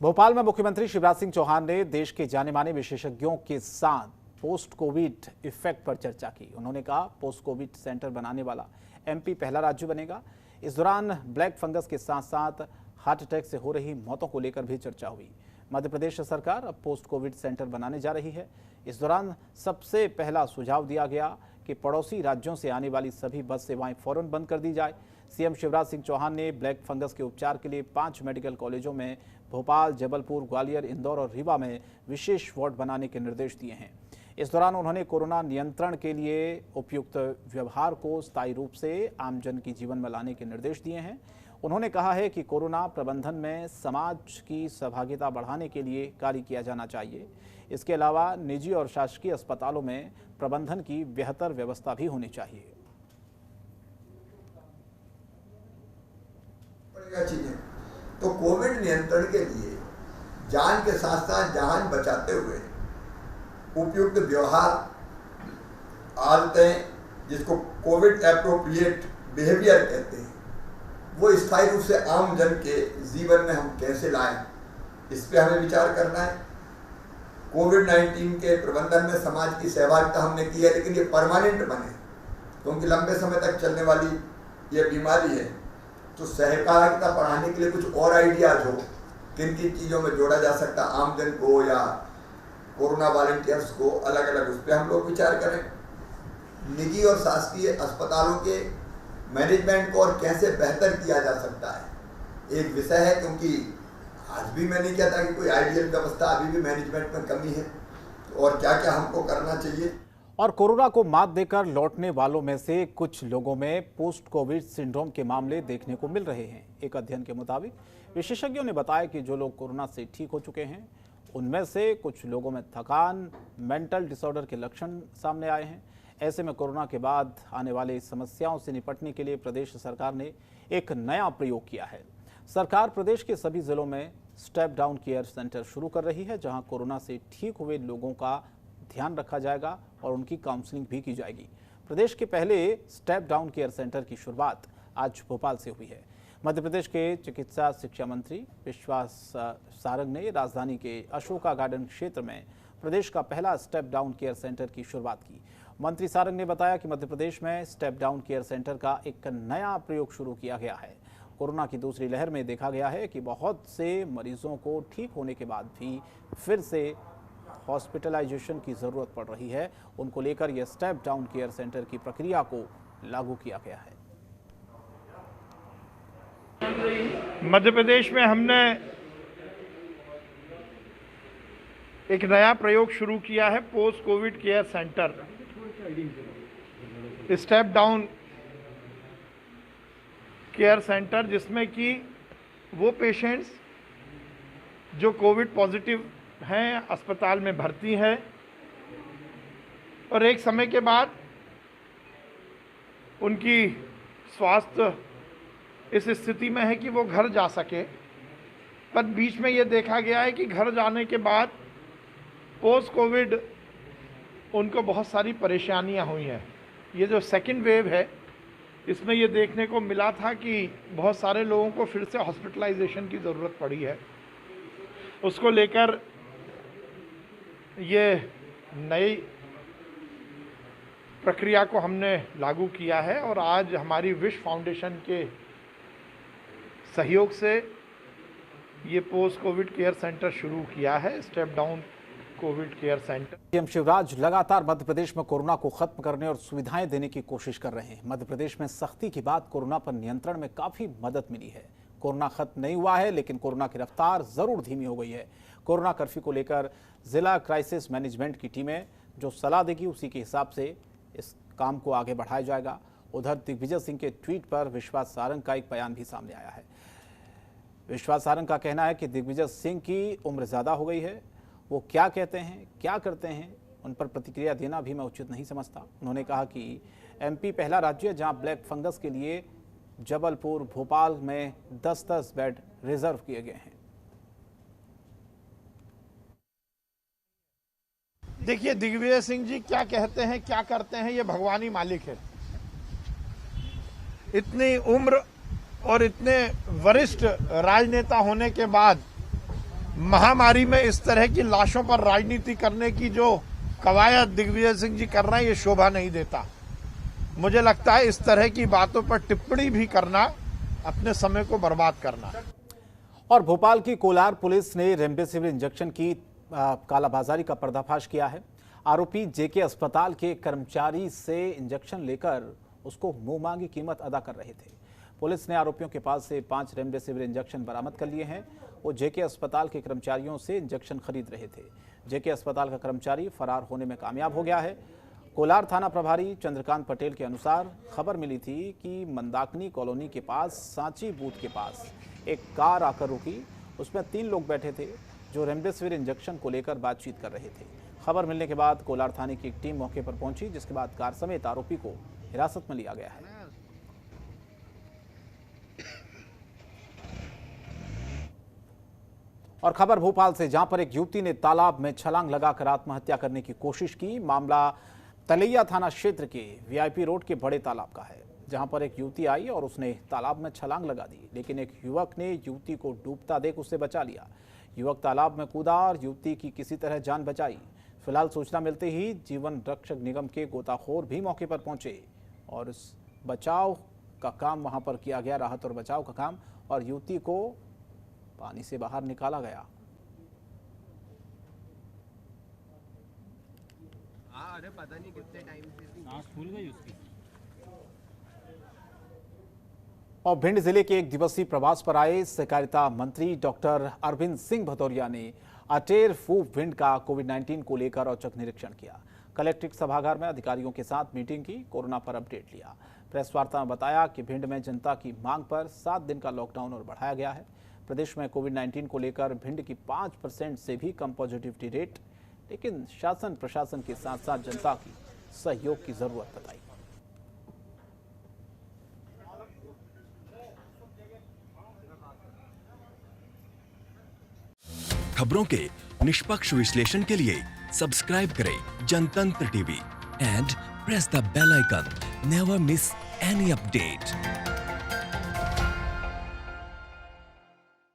भोपाल में मुख्यमंत्री शिवराज सिंह चौहान ने देश के जाने माने विशेषज्ञों के साथ पोस्ट कोविड इफेक्ट पर चर्चा की। उन्होंने कहा पोस्ट कोविड सेंटर बनाने वाला एमपी पहला राज्य बनेगा। इस दौरान ब्लैक फंगस के साथ साथ हार्ट अटैक से हो रही मौतों को लेकर भी चर्चा हुई। मध्य प्रदेश सरकार अब पोस्ट कोविड सेंटर बनाने जा रही है। इस दौरान सबसे पहला सुझाव दिया गया कि पड़ोसी राज्यों से आने वाली सभी बस सेवाएं फौरन बंद कर दी जाए। सीएम शिवराज सिंह चौहान ने ब्लैक फंगस के उपचार के लिए 5 मेडिकल कॉलेजों में भोपाल, जबलपुर, ग्वालियर, इंदौर और रीवा में विशेष वार्ड बनाने के निर्देश दिए हैं। इस दौरान उन्होंने कोरोना नियंत्रण के लिए उपयुक्त व्यवहार को स्थायी रूप से आमजन की जीवन में लाने के निर्देश दिए हैं। उन्होंने कहा है कि कोरोना प्रबंधन में समाज की सहभागिता बढ़ाने के लिए कार्य किया जाना चाहिए। इसके अलावा निजी और शासकीय अस्पतालों में प्रबंधन की बेहतर व्यवस्था भी होनी चाहिए। तो कोविड नियंत्रण के लिए जान के साथ साथ जहान बचाते हुए उपयुक्त व्यवहार, आदतें, जिसको कोविड एप्रोप्रिएट बिहेवियर कहते हैं, वो स्थायी रूप से आम जन के जीवन में हम कैसे लाएं, इस पे हमें विचार करना है। कोविड-19 के प्रबंधन में समाज की सहभागिता हमने की है, लेकिन ये परमानेंट बने, क्योंकि लंबे समय तक चलने वाली ये बीमारी है। तो सहकारिता बढ़ाने के लिए कुछ और आइडियाज हो, किन किन चीज़ों में जोड़ा जा सकता, आमजन को या कोरोना वॉलंटियर्स को अलग अलग, उस पर हम लोग विचार करें। निजी और शासकीय अस्पतालों के मैनेजमेंट को और कैसे बेहतर किया जा सकता है, एक विषय है, क्योंकि आज भी मैं नहीं कहता कि कोई आइडियल व्यवस्था, अभी भी मैनेजमेंट में कमी है, और क्या क्या हमको करना चाहिए। और कोरोना को मात देकर लौटने वालों में से कुछ लोगों में पोस्ट कोविड सिंड्रोम के मामले देखने को मिल रहे हैं। एक अध्ययन के मुताबिक विशेषज्ञों ने बताया कि जो लोग कोरोना से ठीक हो चुके हैं, उनमें से कुछ लोगों में थकान, मेंटल डिसऑर्डर के लक्षण सामने आए हैं। ऐसे में कोरोना के बाद आने वाली समस्याओं से निपटने के लिए प्रदेश सरकार ने एक नया प्रयोग किया है। सरकार प्रदेश के सभी जिलों में स्टेप डाउन केयर सेंटर शुरू कर रही है, जहां कोरोना से ठीक हुए लोगों का ध्यान रखा जाएगा और उनकी काउंसलिंग भी की जाएगी। प्रदेश के पहले स्टेप डाउन केयर सेंटर की शुरुआत आज भोपाल से हुई है। मध्य प्रदेश के चिकित्सा शिक्षा मंत्री विश्वास सारंग ने राजधानी के अशोका गार्डन क्षेत्र में प्रदेश का पहला स्टेप डाउन केयर सेंटर की शुरुआत की। मंत्री सारंग ने बताया कि मध्य प्रदेश में स्टेप डाउन केयर सेंटर का एक नया प्रयोग शुरू किया गया है। कोरोना की दूसरी लहर में देखा गया है कि बहुत से मरीजों को ठीक होने के बाद भी फिर से हॉस्पिटलाइजेशन की जरूरत पड़ रही है। उनको लेकर यह स्टेप डाउन केयर सेंटर की प्रक्रिया को लागू किया गया है। मध्य प्रदेश में हमने एक नया प्रयोग शुरू किया है, post Covid care centre, step down care centre, जिसमें कि वो पेशेंट्स जो कोविड पॉजिटिव हैं, अस्पताल में भर्ती हैं और एक समय के बाद उनकी स्वास्थ्य इस स्थिति में है कि वो घर जा सके, पर बीच में ये देखा गया है कि घर जाने के बाद पोस्ट कोविड उनको बहुत सारी परेशानियां हुई हैं। ये जो सेकंड वेव है, इसमें ये देखने को मिला था कि बहुत सारे लोगों को फिर से हॉस्पिटलाइजेशन की ज़रूरत पड़ी है। उसको लेकर ये नई प्रक्रिया को हमने लागू किया है और आज हमारी विश फाउंडेशन के सहयोग से ये पोस्ट कोविड केयर सेंटर शुरू किया है, step down Covid care centre. CM Shivraj लगातार मध्य प्रदेश में कोरोना को खत्म करने और सुविधाएं देने की कोशिश कर रहे हैं। मध्य प्रदेश में सख्ती के बाद कोरोना पर नियंत्रण में काफी मदद मिली है। कोरोना खत्म नहीं हुआ है, लेकिन कोरोना की रफ्तार जरूर धीमी हो गई है। कोरोना कर्फ्यू को लेकर जिला क्राइसिस मैनेजमेंट की टीमें जो सलाह देगी, उसी के हिसाब से इस काम को आगे बढ़ाया जाएगा। उधर दिग्विजय सिंह के ट्वीट पर विश्वास सारंग का एक बयान भी सामने आया है। विश्वास सारंग का कहना है कि दिग्विजय सिंह की उम्र ज्यादा हो गई है, वो क्या कहते हैं, क्या करते हैं, उन पर प्रतिक्रिया देना भी मैं उचित नहीं समझता। उन्होंने कहा कि एमपी पहला राज्य है जहां ब्लैक फंगस के लिए जबलपुर, भोपाल में 10-10 बेड रिजर्व किए गए हैं। देखिए, दिग्विजय सिंह जी क्या कहते हैं, क्या करते हैं, ये भगवान ही मालिक है। इतनी उम्र और इतने वरिष्ठ राजनेता होने के बाद महामारी में इस तरह की लाशों पर राजनीति करने की जो कवायद दिग्विजय सिंह जी कर रहे हैं, ये शोभा नहीं देता। मुझे लगता है इस तरह की बातों पर टिप्पणी भी करना अपने समय को बर्बाद करना। और भोपाल की कोलार पुलिस ने रेमडेसिविर इंजेक्शन की कालाबाजारी का पर्दाफाश किया है। आरोपी जेके अस्पताल के कर्मचारी से इंजेक्शन लेकर उसको मुंह मांगी कीमत अदा कर रहे थे। पुलिस ने आरोपियों के पास से 5 रेमडेसिविर इंजेक्शन बरामद कर लिए हैं। वो जेके अस्पताल के कर्मचारियों से इंजेक्शन खरीद रहे थे। जेके अस्पताल का कर्मचारी फरार होने में कामयाब हो गया है। कोलार थाना प्रभारी चंद्रकांत पटेल के अनुसार खबर मिली थी कि मंदाकिनी कॉलोनी के पास सांची बूथ के पास एक कार आकर रुकी। उसमें 3 लोग बैठे थे जो रेमडेसिविर इंजेक्शन को लेकर बातचीत कर रहे थे। खबर मिलने के बाद कोलार थाने की एक टीम मौके पर पहुंची, जिसके बाद कार समेत आरोपी को हिरासत में लिया गया है। और खबर भोपाल से, जहां पर एक युवती ने तालाब में छलांग लगाकर आत्महत्या करने की कोशिश की। मामला तलैया थाना क्षेत्र के वीआईपी रोड के बड़े तालाब का है, जहां पर एक युवती आई और उसने तालाब में छलांग लगा दी, लेकिन एक युवक ने युवती को डूबता देख उसे बचा लिया। युवक तालाब में कूदा और युवती की किसी तरह जान बचाई। फिलहाल सूचना मिलते ही जीवन रक्षक निगम के गोताखोर भी मौके पर पहुंचे और इस बचाव का काम वहां पर किया गया, राहत और बचाव का काम, और युवती को पानी से बाहर निकाला गया। अरे पता नहीं कितने टाइम से सांस फूल गई उसकी। और भिंड जिले के 1 दिवसीय प्रवास पर आए सहकारिता मंत्री डॉक्टर अरविंद सिंह भदौरिया ने अटेर फूफ भिंड का कोविड-19 को लेकर औचक निरीक्षण किया। कलेक्ट्रेट सभागार में अधिकारियों के साथ मीटिंग की, कोरोना पर अपडेट लिया। प्रेस वार्ता में बताया कि भिंड में जनता की मांग पर 7 दिन का लॉकडाउन और बढ़ाया गया है। प्रदेश में कोविड-19 को लेकर भिंड की 5% से भी कम पॉजिटिविटी रेट, लेकिन शासन प्रशासन के साथ साथ जनता की सहयोग की जरूरत बताई। खबरों के निष्पक्ष विश्लेषण के लिए सब्सक्राइब करें Jantantra TV and press the bell icon. Never miss any update.